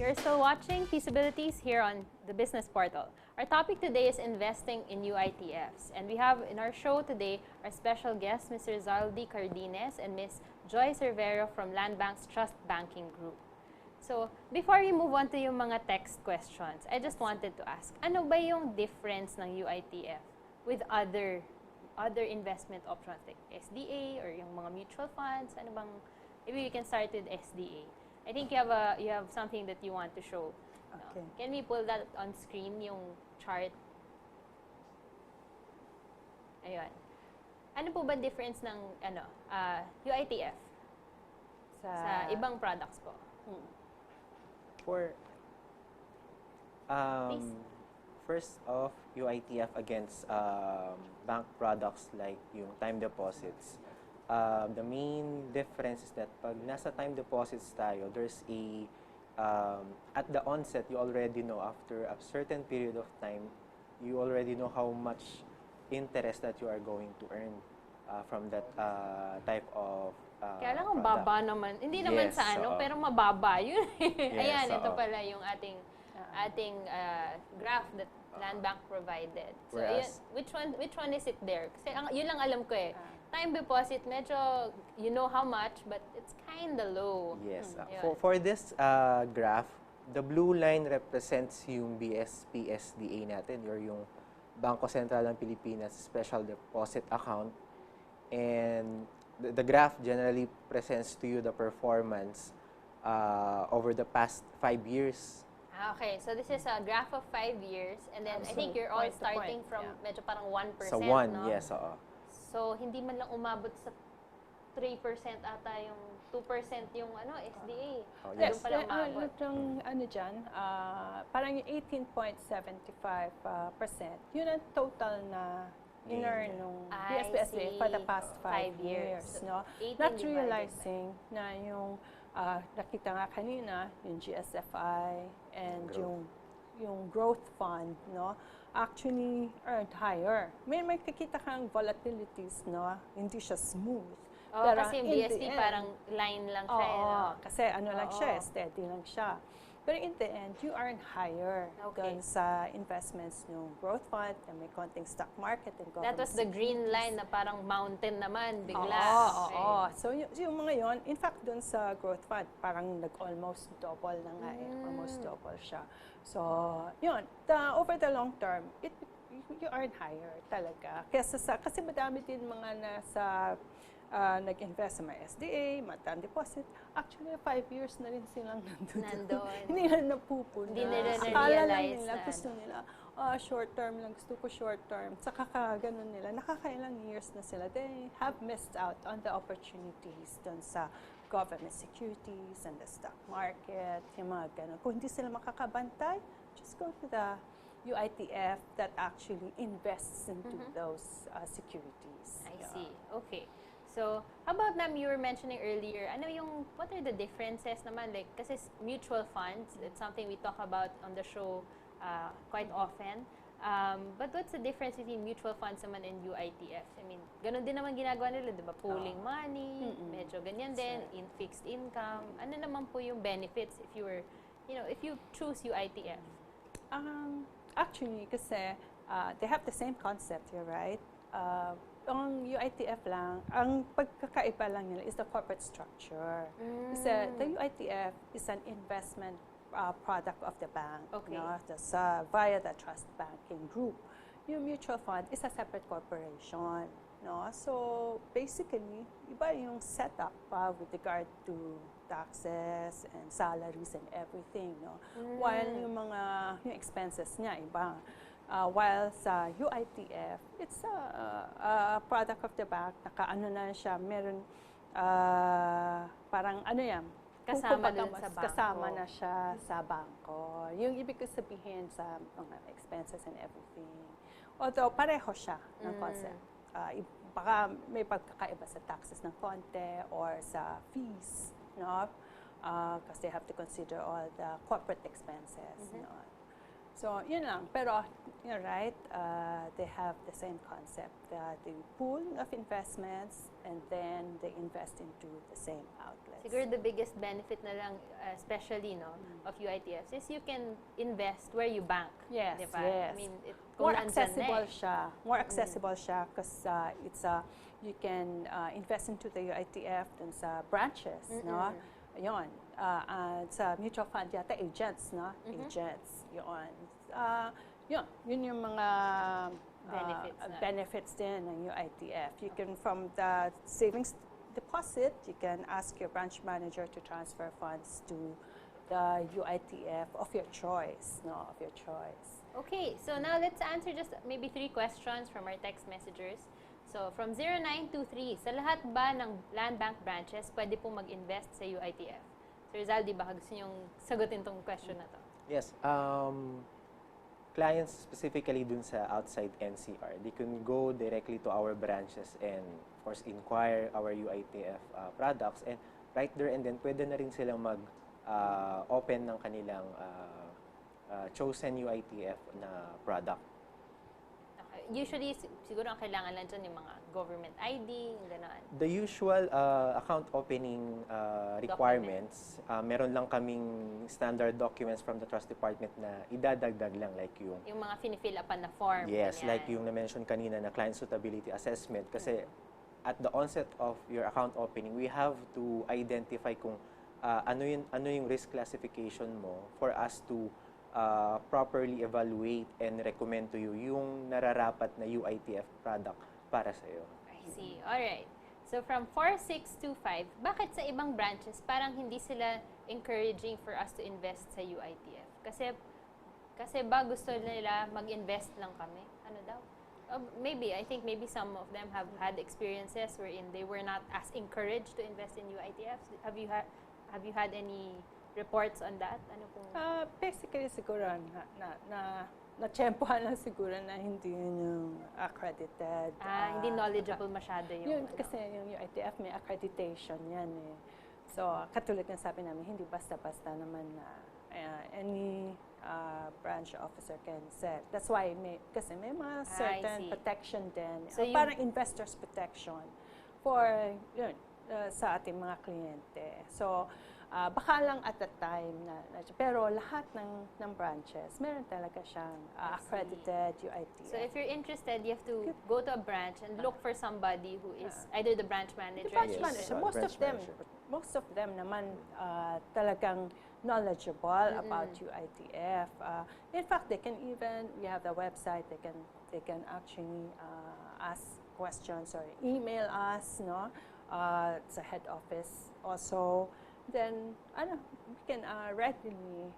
You're still watching Pisobilities here on the Business Portal. Our topic today is investing in UITF'S. And we have in our show today our special guests, Ms. Rizaldy Cadinez and Ms. Cervero from LandBank's Trust Banking Group. So, before we move on to yung mga text questions, I just wanted to ask, ano ba yung difference ng UITF with other investment options like SDA or yung mga mutual funds? Ano bang, maybe we can start with SDA. I think you have something that you want to show. Okay. Can we pull that on screen, yung chart? Ayun. Ano po ba difference ng UITF sa ibang products po? For first off, UITF against bank products like yung time deposits. The main difference is that pag nasa time deposits tayo, there's a at the onset, you already know after a certain period of time, you already know how much interest that you are going to earn from that type of Kaya lang ang baba naman. Hindi naman sa ano, pero mababa yun. Ayan, ito pala yung ating graph that LandBank provided. So, ayan, which one is it there? Kasi yun lang alam ko eh. Time deposit, medyo you know how much, but it's kind of low. Yes. For this graph, the blue line represents yung BSP SDA natin, or yung Bangko Sentral ng Pilipinas Special Deposit Account. And the graph generally presents to you the performance over the past 5 years. Okay, so this is a graph of 5 years, and then I think you're all starting from medyo parang 1%, Sa 1, no? yes, oo. So, hindi man lang umabot sa 3% ata yung 2% yung SDA. Oh, yes. Doon pala umabot. Parang yung 18.75%, yun ang total na in-earn nung BSP for the past 5 years. No? Not realizing na yung nakita nga kanina, yung GSFI and yung growth fund, no, actually earned higher. May makikita kang volatilities, no, hindi siya smooth. Pero kasi yung BSP parang line lang siya. Kasi lang siya, steady lang siya. Pero in the end, you earn higher doon sa investments yung growth fund, na may konting stock market and government. That was the green line na parang mountain naman, bigla. So yung mga yon, in fact, doon sa growth fund, parang nag-almost double na nga almost double siya. So, yun, over the long term, you earn higher talaga. Kasi madami din mga nasa nag-invest sa mga SDA, mga time deposit. Actually, 5 years na rin silang nandun. Hindi na napupuna. Hindi nila na-realize na-realize nila. Gusto nila, short term lang. Gusto ko short term. Saka ganun nila. Nakakailang years na sila. They have missed out on the opportunities dun sa government securities and the stock market, yung mga ganun. Kung hindi sila makakabantay, just go to the UITF that actually invests into those securities. I see. Okay. So, how about, ma'am, you were mentioning earlier, what are the differences naman? Like, kasi mutual funds, it's something we talk about on the show quite often. But what's the difference between mutual funds naman and UITFs? I mean, ganun din naman ginagawa nila, di ba? Pooling money, medyo ganyan din, in fixed income. Ano naman po yung benefits if you were, if you choose UITF? Actually, kasi they have the same concept here, right? Ang UITF lang, ang pagkakaiba lang nila is the corporate structure. Kasi the UITF is an investment product of the bank, no? Via the Trust Banking Group. Yung mutual fund is a separate corporation, no? So basically, iba yung setup with regard to taxes and salaries and everything, no? While yung expenses niya iba. While sa UITF, it's a product of the bank, nakaano na siya, meron parang yan, kasama dun sa bangko. Kasama na siya sa bangko. Yung ibig sabihin sa mga expenses and everything. Although pareho siya ng concept. Baka may pagkakaiba sa taxes ng konti or sa fees, no? Kasi they have to consider all the corporate expenses, no? So, yun lang. Pero, you're right, they have the same concept. The pool of investments, and then they invest into the same outlets. Siguro the biggest benefit na lang, especially of UITFs, is you can invest where you bank. Yes, diba? yes. I mean, More accessible siya. More accessible siya because you can invest into the UITF dun sa branches, no? Yun. Sa mutual fund yata, agents, no? Agents, yun. Yun yung mga benefits din ng UITF. You can, from the savings deposit, you can ask your branch manager to transfer funds to the UITF of your choice, no? Of your choice. Okay, so now let's answer just maybe 3 questions from our text messengers. So, from 0923, sa lahat ba ng LandBank branches pwede pong mag-invest sa UITF? Sir Rizaldy, baka gusto niyong sagutin tong question na to? Yes. Clients specifically dun sa outside NCR, they can go directly to our branches and, of course, inquire our UITF products. And right there and then, pwede na rin silang mag-open ng kanilang chosen UITF na product. Usually, siguro ang kailangan lang dyan yung mga government ID, yung gano'n. The usual account opening requirements, meron lang kaming standard documents from the trust department na idadagdag lang, like yung mga finifill upan na form. Yes, ganyan. like yung na-mention kanina na client suitability assessment. Kasi at the onset of your account opening, we have to identify kung ano yung risk classification mo for us to properly evaluate and recommend to you yung nararapat na UITF product para sa iyo. I see. Alright. So from 4625, bakit sa ibang branches parang hindi sila encouraging for us to invest sa UITF? Kasi ba gusto nila mag-invest lang kami? Ano daw? I think maybe some of them have had experiences wherein they were not as encouraged to invest in UITFs. Have you had any reports on that? Ano pong Basically, siguro, na-tsempohan lang siguro na hindi yun yung accredited. Hindi knowledgeable masyado yung... Kasi yung UITF may accreditation yan eh. So, katulad ng sabi namin, hindi basta-basta naman na any branch officer can sell. That's why kasi may mga certain protection din. So parang investors protection for sa ating mga kliyente. So, baka lang at the time pero lahat ng branches, meron talaga siyang accredited UITF. So if you're interested, you have to go to a branch and look for somebody who is either the branch manager. The branch manager. Most of them naman talagang knowledgeable about UITF. In fact, we have the website, they can actually ask questions or email us, no? Sa head office also. Then, we can readily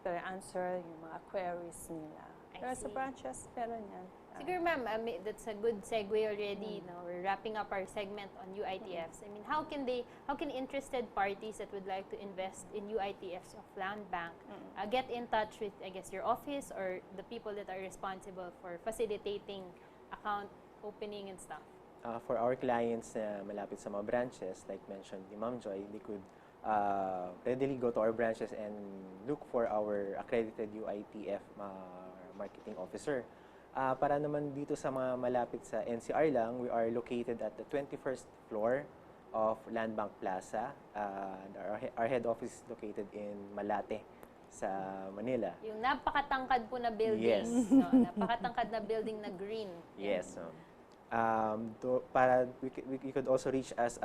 answer yung mga queries nila. Pero sa branches, meron yan. Siguro ma'am, that's a good segue already. We're wrapping up our segment on UITFs. I mean, how can interested parties that would like to invest in UITFs of LandBank get in touch with, I guess, your office or the people that are responsible for facilitating account opening and stuff? For our clients na malapit sa mga branches, like mentioned ni Ma'am Joy, they could readily go to our branches and look for our accredited UITF marketing officer. Para naman dito sa mga malapit sa NCR lang, we are located at the 21st floor of LandBank Plaza. Our head office is located in Malate sa Manila. Yung napakatangkad po na building. Yes. No? Napakatangkad na building na green. Yes. We could also reach us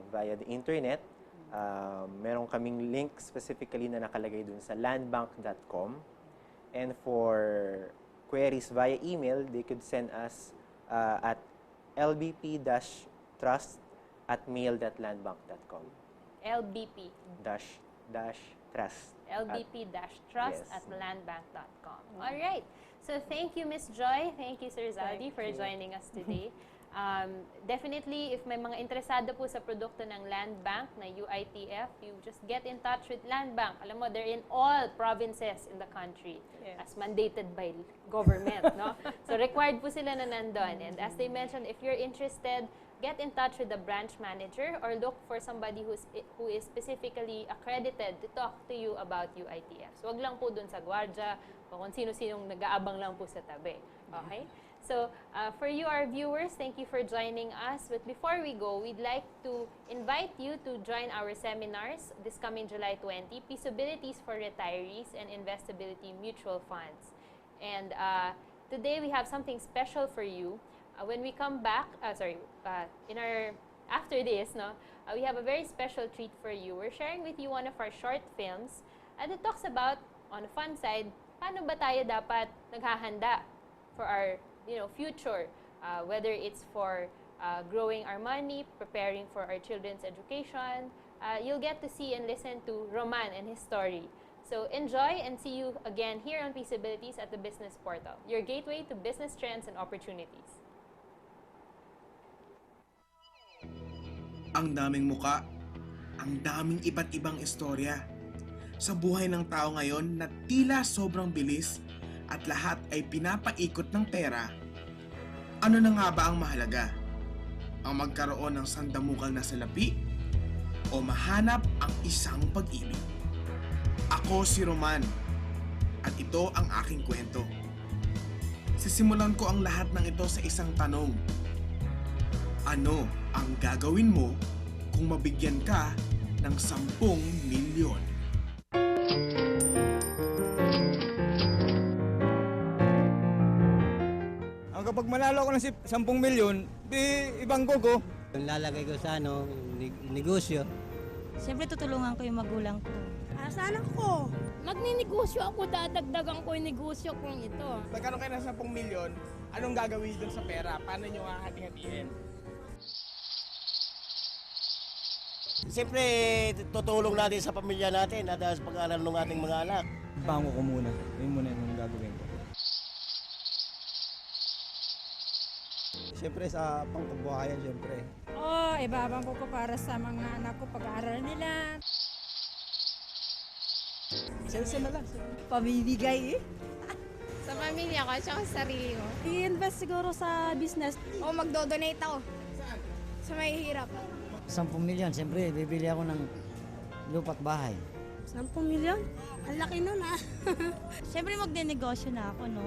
via the internet. Meron kaming link specifically na nakalagay dun sa landbank.com. And for queries via email, they could send us at lbp-trust@mail.landbank.com. LBP-trust. LBP-trust. at landbank.com. All right. So thank you, Ms. Joy. Thank you, Sir Rizaldy, for joining us today. Definitely, if may mga interesado po sa produkto ng LandBank na UITF, you just get in touch with LandBank. Alam mo, they're in all provinces in the country as mandated by government. No? So required po sila na nandun. And as they mentioned, if you're interested, get in touch with the branch manager or look for somebody who is specifically accredited to talk to you about UITFs. Wag lang po dun sa gwardiya o kung sino-sinong nag-aabang lang po sa tabi. Okay? So, for you, our viewers, thank you for joining us. But before we go, we'd like to invite you to join our seminars this coming July 20, Pisobilities for Retirees and Investability Mutual Funds. And today we have something special for you. When we come back, after this, we have a very special treat for you. We're sharing with you one of our short films, and it talks about, on the fun side, paano ba tayo dapat naghahanda for our future, whether it's for growing our money, preparing for our children's education. You'll get to see and listen to Roman and his story. So enjoy and see you again here on Pisobilities at the Business Portal, your gateway to business trends and opportunities. Ang daming muka, ang daming iba't ibang istorya. Sa buhay ng tao ngayon na tila sobrang bilis at lahat ay pinapaikot ng pera, ano na nga ba ang mahalaga? Ang magkaroon ng sandamukal na salapi o mahanap ang isang pag-ibig? Ako si Roman at ito ang aking kwento. Sisimulan ko ang lahat ng ito sa isang tanong. Ano ang gagawin mo kung mabigyan ka ng 10 milyon? Kapag manalo ako ng 10 milyon, di ibang ko. Lalagay ko sa negosyo. Siyempre tutulungan ko yung magulang ko. Para sa anak ko. Magninegosyo ako, dadagdagan ko yung negosyo kong ito. Nagkaroon kayo ng 10 milyon, anong gagawin doon sa pera? Paano nyo hahati-hatiin? Siyempre, tutulong natin sa pamilya natin at sa pag-aaral ng ating mga anak. Bango ko muna. Yun muna yung gagawin ko. Siyempre sa pangkabuhayan, siyempre. Ibabang ko para sa mga anak ko pag-aaral nila. Sense na lang. Pamibigay Sa pamilya ko at sa sarili ko. I-invest siguro sa business. O magdo-donate ako. Sa may hirap. 10 milyon, siyempre bibili ako ng lupa't bahay. 10 milyon? Ang laki nun Siyempre magdenegosyo na ako, no?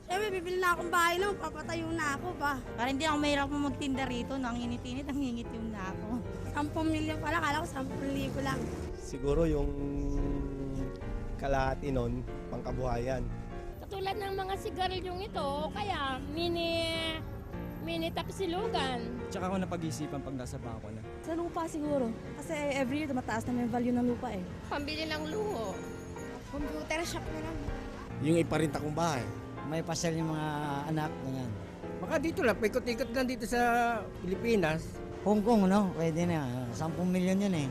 Siyempre, bibili na akong bahay lang, papatayo na ako pa. Para hindi ako mahirap magtinda rito, no? Ang init-init, ang hingitim na ako. 10 milyon pala, kala ko 10,000 lang. Siguro yung kalahati nun, pangkabuhayan. Katulad ng mga sigarilyong ito, kaya mini tapsilugan. Tsaka ako napag-isipan pag nasa bangko na. Sa lupa siguro. Kasi every year, mataas na yung value ng lupa Pambili ng luho. Computer shop na lang. Yung iparinta kong bahay. May pasal yung mga anak, ganyan. Baka dito lang, paikot-ikot lang dito sa Pilipinas. Hong Kong, no? Pwede na. 10 milyon yun eh.